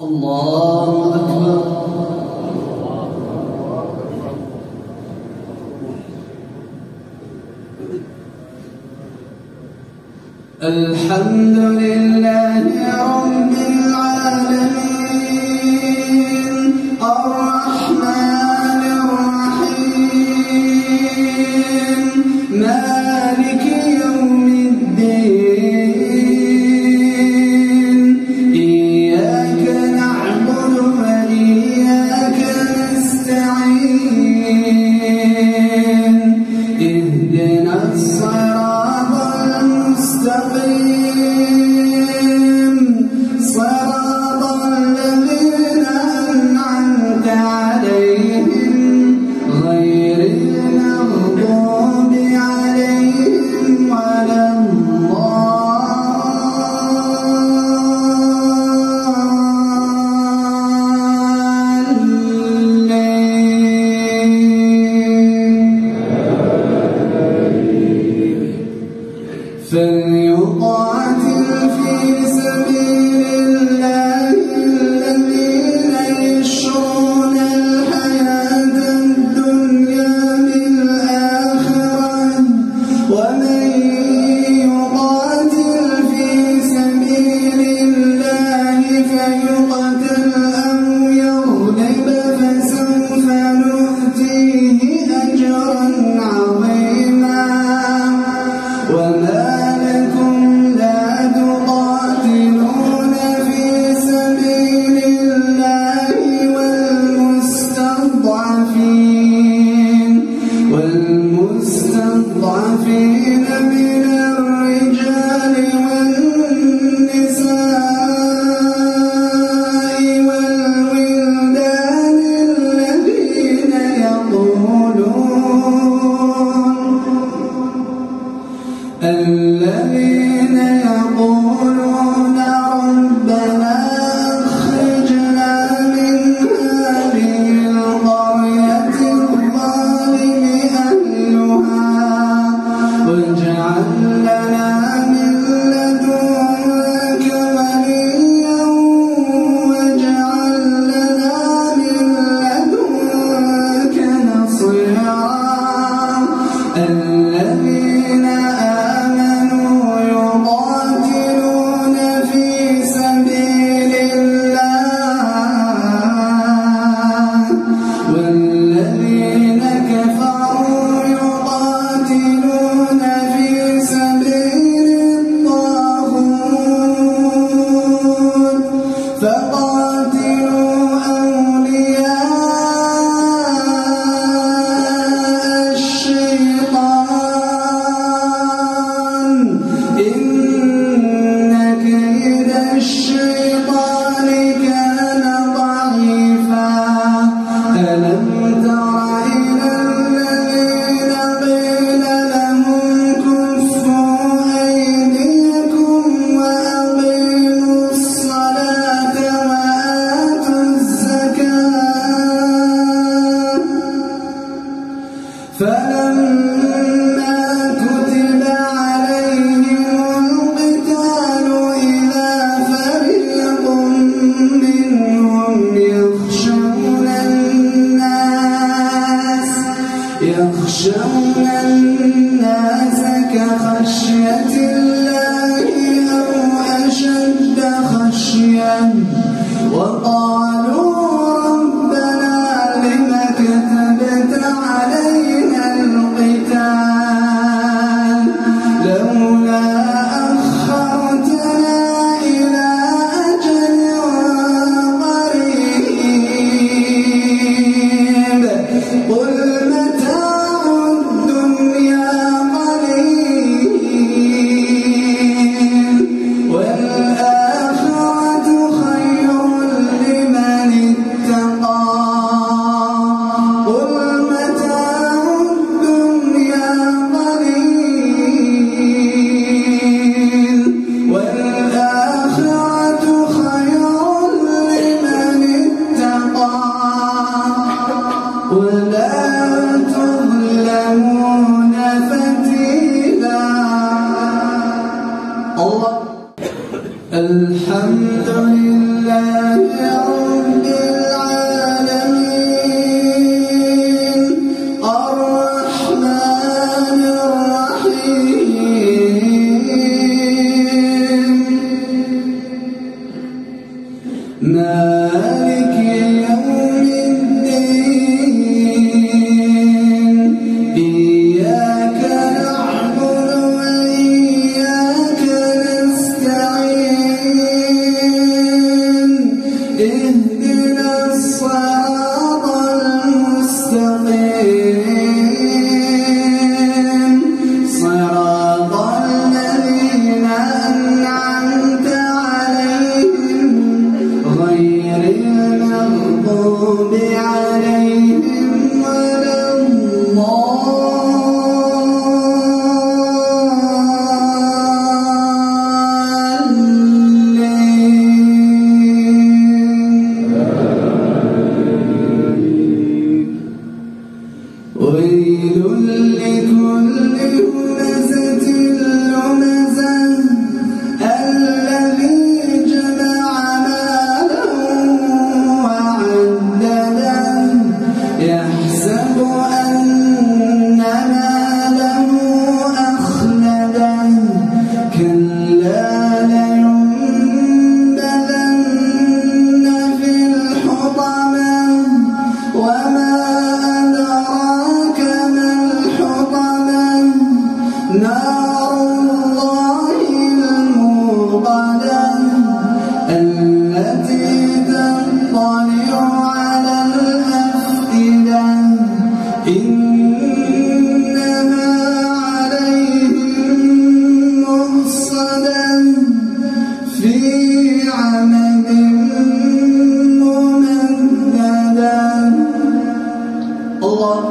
الله أكبر. الحمد لله رب العالمين الرحمن الرحيم مالك يوم الدين إياك نعبد وإياك نستعين اهدنا الصراط المستقيم صراط الذين أنعمت عليهم غير المغضوب عليهم ولا الضالين. فليقاتل في سبيل الله الذين يشرون الحياة الدنيا بالآخرة ومن يقاتل في سبيل الله فيقتل أو يغلب فسوف نؤتيه أجرا عظيما. وما لكم لا تقاتلون في سبيل الله والمستضعفين من الرجال والنساء والولدان الذين يقولون ربنا أخرجنا من هذه القرية الظالم أهلها واجعل لنا من لدنك وليا واجعل لنا من لدنك نصيرا. الذين آمنوا يقاتلون في سبيل الله والذين كفروا يقاتلون في سبيل الطاغوت فقاتلوا أولياء الشيطان إن كيد الشيطان كان ضعيفا. ألم تر إلى الذين قيل لهم كفوا أيديكم وأقيموا الصلاة مالك يوم الدين إياك نعبد وإياك نستعين اهدنا الصراط المستقيم صراط الذين أنعمت عليهم غير المغضوب عليهم ولا الضالين. ويل لكل همزة لمزة الذي جمع مالا وعدده يحسب أن ماله أخلده كلا لينبذن في الحطمة وما أدراك ما الحطمة نار الله الموقدة التي تطلع على الأفئدة إنها عليهم مؤصدة في عمد ممددة. الله